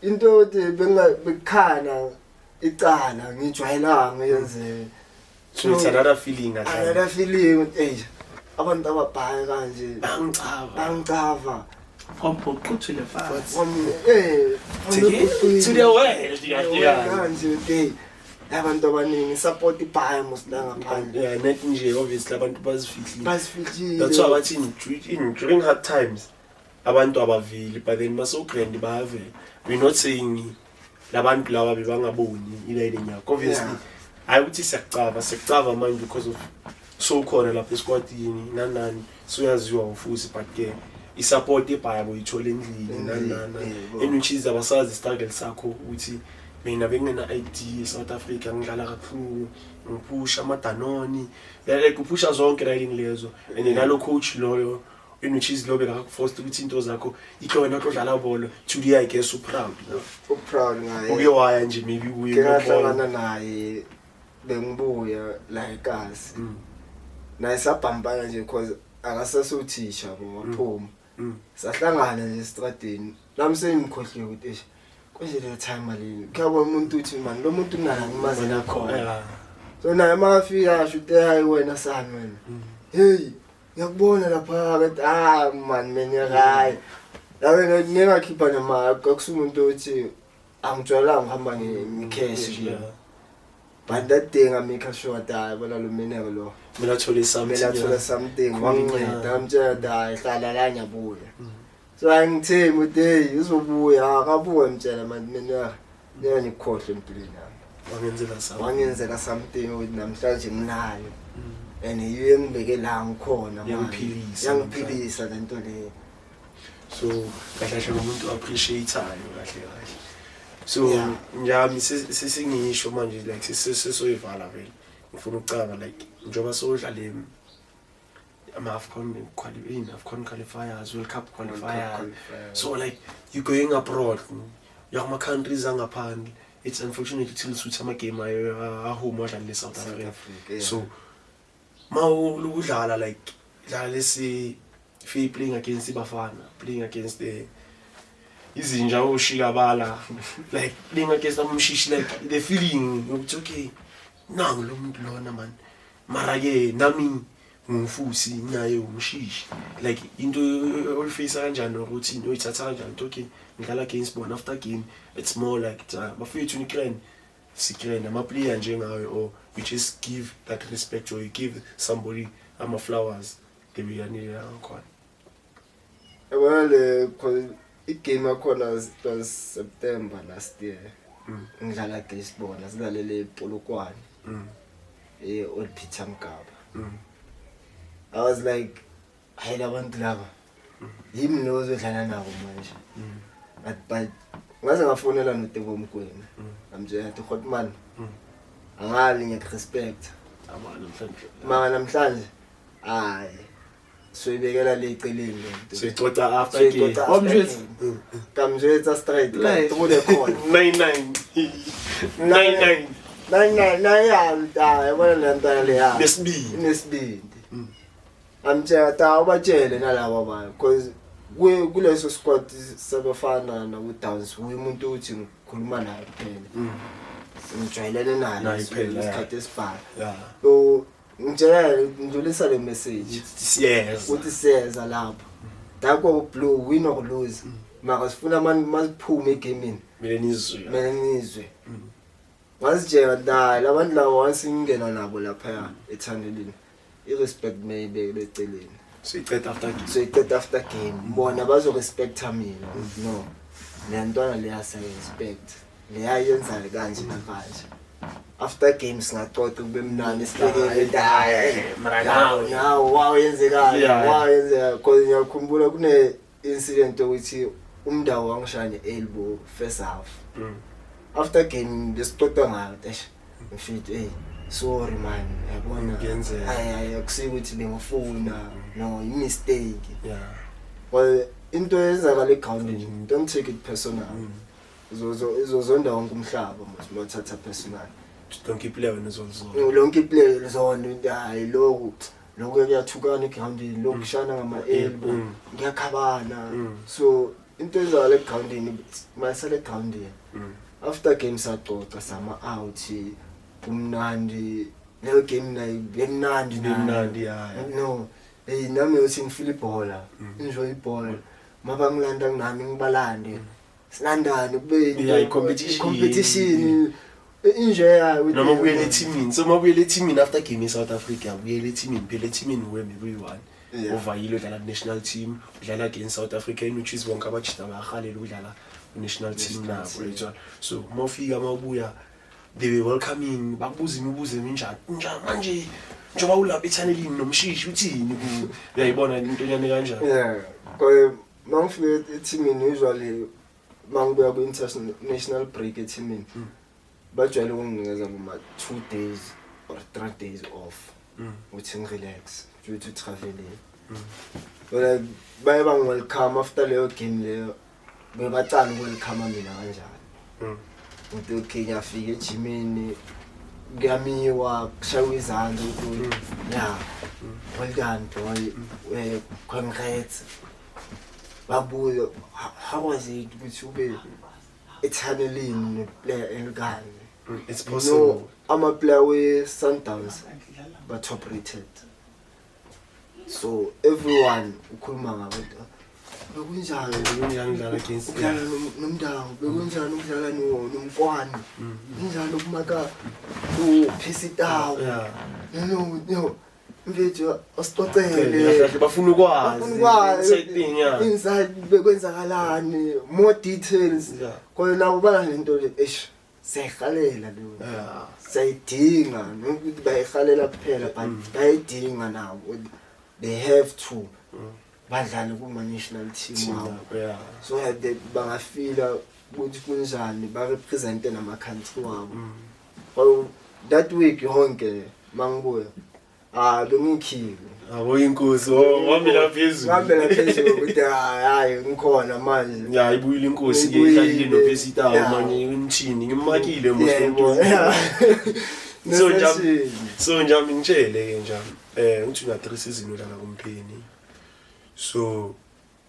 into bekhana icala ngijwayelanga yenzeke so it's another feeling another feeling abantu ababhaye kanje bangicava komphoquthile fast to the world kanje abantu abaningi support ibhaye musilanga phandle net nje obviously abantu bazifihlile that's why bathi during hard times abantu abavili but then maso grand bayavela. We're not saying labantu laba bebangaboni ile nyaka obviously hayi ukuthi siyacava manje because of so khona lapha esquadini nanani so yaziwa ufusi but ke isupport eBhayabo ithola endlini nanana enwichiza abasazi struggle sakho ukuthi mina bengena ID South Africa ngidlala kakhulu ngiphusha amadanoni like uphusha zonke riding lezo and nalo coach loyo enwichiza lobe akakuforce ukuthi into zakho ikho wena odlala bolo today I guess proud ngaye uke waya nje maybe uye ngohlangana naye bengibuya la eKasi naye sabhambana nje because akasasuthisha ngowaphuma sahlangana nje estradini nami sengikhohliwe ukuthi konje le time alini kuyabona umuntu uthi man lo muntu nala ngimaze nakhona so naye mafika shute hayi wena sami wena hey ngiyakubona lapha man menyakayi la ngingakhipha nemali akusumuntu uthi angijwayelanga ngihamba ngecash nje but that day ngamake sure that bona lo meneko lo mina thola something wanginceda amtshela hlala la nyabuya so angithembi ukuthi uzobuya akabuya mtshela manje mina ngikhohle empilweni yami wangenzela something ukuthi namhlanje nginayo and yiyo engibeke la ngikhona yangiphilisa lento le so kahle umuntu appreciateayo kahle so njami sesingisho manje like sesoyivala vele ngifuna ucaba like njoba sodlala ama-AFCON qualifiers, World Cup qualifiers. So like you going abroad, your countries angaphandle. It's unfortunate till suits ama game home wadlala South Africa. So mawudlala like let's say if you playing against iBafana, playing against the izinja oshikabala, like playing against amshishi, like the feeling it's okay. Nangu lo muntu lona man. Mara ke nami ngumfusi naye umshishi. Like into olifisa kanjani ukuthi into ithatha kanjani okay ngidlala against bona after game it's more like bafethu nikrene sikrene ama player njengawe or you just give that respect or you give somebody ama flowers they be yanele ngakhona. Well igame yakhona was September last year. Ngidlala against bona sidlalele ePolokwane. Old Peter Mkaba. I was like, I labantu laba. Yimi lo ozodlala nabo manje. But ngaze ngafonela noTebo Mkwena. Ngamtshela ukuthi Hotman angali ngiyakurespect. Namhlanje hayi soyibekela le eceleni lento. So ixoxa after game. Kamjetha straight kathule khona. 99 yabona lento le ya. Nesibindi. Amtshela ta ubatshele nalabo bayo because kuleso squad sabafana na uDowns umuntu uthi ngikhuluma naye kuphela. Ngijwayelene naye isikhathi esibhala. So ngitshela le message. Yes. Uthi siyeza lapho. Dakho blue win or lose. Mara sifuna masiphume egameni. Mina nizwe. Wasijela dala abantu labo wasingena nabo lapha ethandeleni. Irespect maybe leceleni. So it after game. So it after game. Bona bazo respect mina. No. Lentwana le yasa respect. Le yayenza kanje nakanje. After games ngaxoxa kube mnandi sihlekele daya. Now wow yenzekala. Wow yenzeka because ngiyakhumbula kune incident ukuthi umndawo wangishaya elbow first half. After game besixoxa ngayo ngifit sorry man yabona Ngiyenzeka. hayi akusiyo ukuthi bengafuna no mistake Yeah. well into eyenzakala egroundini don't take it personal izozonda wonke umhlaba mothatha personal Don't keep playing wena lonke iplay zonke hayi lokho kuyathukana egroundini lokushana ngama elbow ngiyakhabana so into ezala egroundini masale egroundini after game sacoca sama out kumnandi leyo game nayo bemnandi yeah. no nami uthi ngifeel ibhola enjoy ibhola mabangilanda nami ngibalande silandane kube competition enjoy with noma kuyele teamini so mabuyele teamini after game eSouth Africa kuyele teamini phela teamini wemi kuyi1 over yilo dlala national team udlala against South Africa which is bonke abajida bayahalela ukudlala national team nabo right so mawufika mawubuya they were welcoming bakubuza imibuzo eminjani manje njoba ulapha ethanelini nomshishi uthini uyayibona into enyane kanjani yeah because mangifika eteamini usually mangibuya ku international break eteamini bajwayele ukunginikeza kuma 2 days or 3 days off ukuthi ngirelax due to traveling like baye bang welcome after leyo game leyo bebacala ukwelcome mina kanjani ukuthi okay ngiyafika ejimini ngiyamiwa kushawa izandla ukuthi yeah well done boy congrats babuye how was it ukuthi ube ethanelini player elikani it's possible I'm a player with Sundowns but top rated so everyone ukhuluma ngabantu bekunjani udlala against ukudlala nomndawo bekunjani ukudlala nomkwani kunjani ukumaka uPhisitawo no mfethu asicocele bafuna ukwazi inside bekwenzakalani more details kodwa nabo banento sehalela lo sayidinga nokuthi bayihalela kuphela but bayidinga nabo they have to badlale kuma national team wabo so that bangafila ukuthi kunjani ba represent nama country wabo so that week yonke mangibuya bengikhile abo inkosi wambela phezulu ukuthi hayi ngikhona manje ya ibuyile inkosi ke idlalile noPhisitawo manje umthini ngimakile mosonto so njami ngitshele ke njami ngithi una 3 season udlala kumpheni so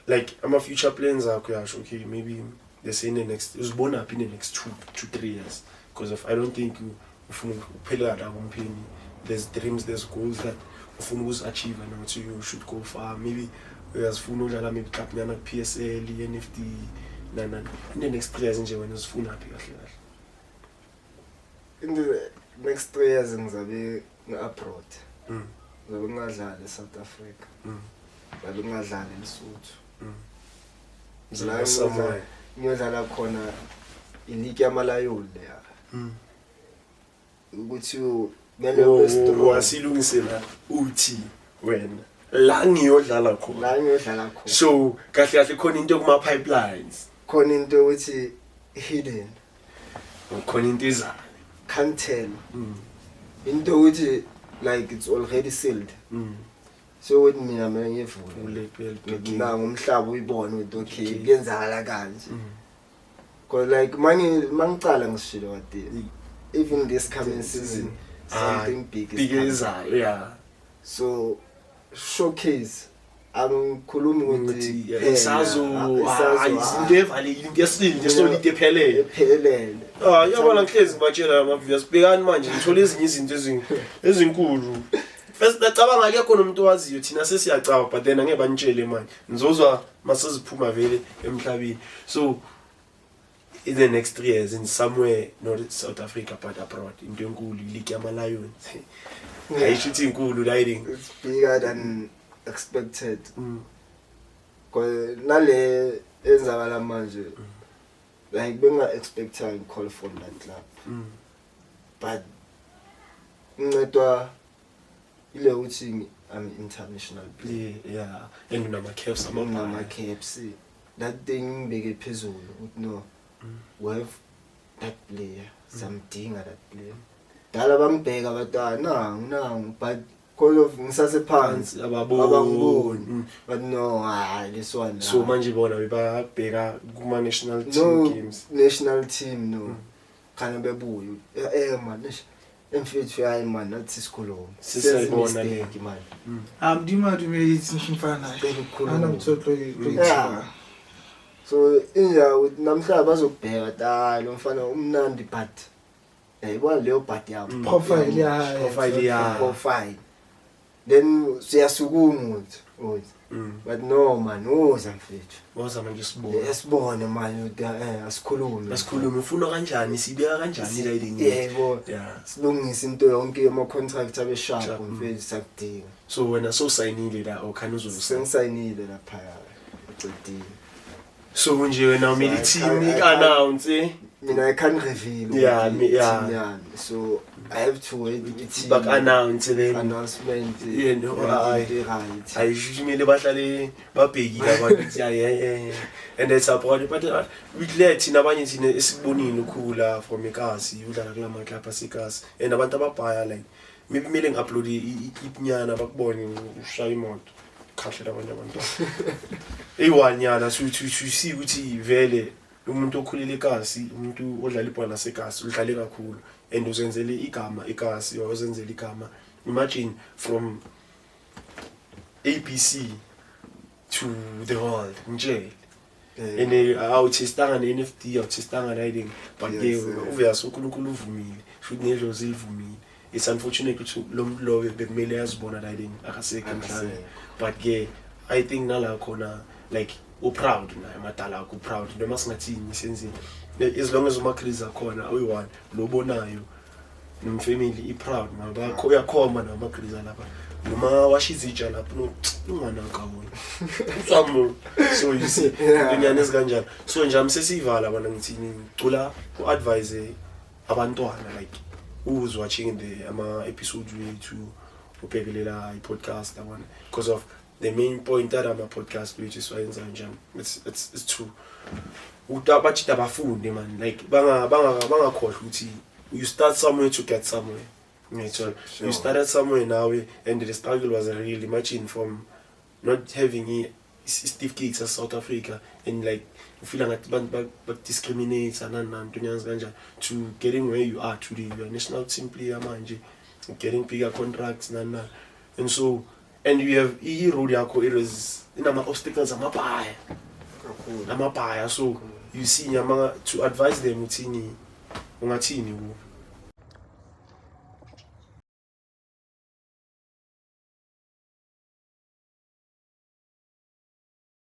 like ama future plans akho yasho okay maybe they say in the next uzibona up in the next 2 to 3 years because of I don't think ufuna ukuphela la kumpheni there's dreams there's goals that ufuna ukuziachieve and so you should go far maybe uyazifuna udlala maybe cup nyana ku PSL NFT nana in the next 3 years nje wena uzifuna phi kahle kahle in the next 3 years ngizabe ngi-abroad ngizabe ngadlala eSouth Africa ngizabe ngadlala eLesotho ngiyodlala khona ileague yamalayoni leya ukuthi kumele wasilungisela uthi wena la ngiyodlala khona so kahle kahle khona into kuma pipelines khona into ukuthi hidden khona into izayo can't tell into ukuthi like it's already sealed so with mina ngiyevula ngina ngomhlaba uyibona ukuthi okay kuyenzakala kanje because like mangicala ngishilo kade even this coming season something big is yeah so showcase angikhulumi ukuthi isazo izinto evalile into yesilinde solid ephelele yabona ngihlezi ngibatshela amaviewers bhekani manje ngithola ezinye izinto ezinkulu first ngicabanga akekho nomuntu owaziyo thina sesiyacaba but then angeke banitshele manje nizozwa masiziphuma vele emhlabeni so in the next 3 years in somewhere not South Africa but abroad into enkulu ileague yamaLions ayishithi inkulu lighting it's bigger than expected because nale enzakala manje like benga expecting call from that club but ngcedwa ile uthi I'm international player yeah and nama caps that thing beke phezulu no we have that player something that player dala bangibheka abantwana nangu but call of ngisasephansi abangiboni but no this one so manje bona bebabheka kuma national team games national team no kana bebuya man emfethu yayi man nathi sikhuluma sisayibona le man dumeditse mfana ana mthotlo so inja namhlanje bazokubheka dala lo mfana umnandi but yayibona leyo but yabo profile profile then siyasukuma uthi but no man uza mfethu woza manje sibona yasibona man asikhulume ufuna kanjani sibeka kanjani la ile yebo silungisa into yonke ama contract abe sharp mfethu sakudinga so wena so signile la okhana sengisayinile lapha ecedini so nje wena umile team ik-announce mina I can't reveal yeah so I have to wait the team back announce then announcement you know right ayishimile bahlale babhekile abantu yeah and that's about but we let thina abanye thina esikubonile ukhula from eKasi udlala kula maclub aseKasi and abantu ababhaya like maybe kumele ngi-upload ipinyana bakubone ushaya imoto khahlela abantu eyiwanyana so to see ukuthi vele umuntu okhulile eKasi umuntu odlala ibhola laseKasi udlale kakhulu and uzenzele igama eKasi uzenzele igama imagine from ABC to the world nje and awuthestanga ne-NFT awuthestanga riding but ke obviously uNkulunkulu uvumile futhi nedlozi livumile it's unfortunate ukuthi lo muntu lo bekumele yazibona riding akasekho emhlabeni but ke I think nala khona like proud naye madala akho proud noma singathini senzile as long as umakhriza khona uyi1 lobonayo nomfamily i-proud mabakho uyakhoma namakhriza lapha noma washizitsha lapho ungwana kawona usamu so you see inyane esikanjalo so nje amsesivala bana ngithini ngicula uadvise abantwana like who's watching the episode wethu ubhekelela i-podcast yabona because of the main point that I'm a podcast which is why it's true bathi abafundi man like bangakhohlwa ukuthi you start somewhere to get somewhere you started somewhere now and the struggle was real. Imagine from not having stiff kicks as South Africa and like you feel like but discriminates and to getting where you are today. You are national team player manje, getting bigger contracts and so and you have road yakho it is inama obstacles amabhaya so you see to advise them uthini ungathini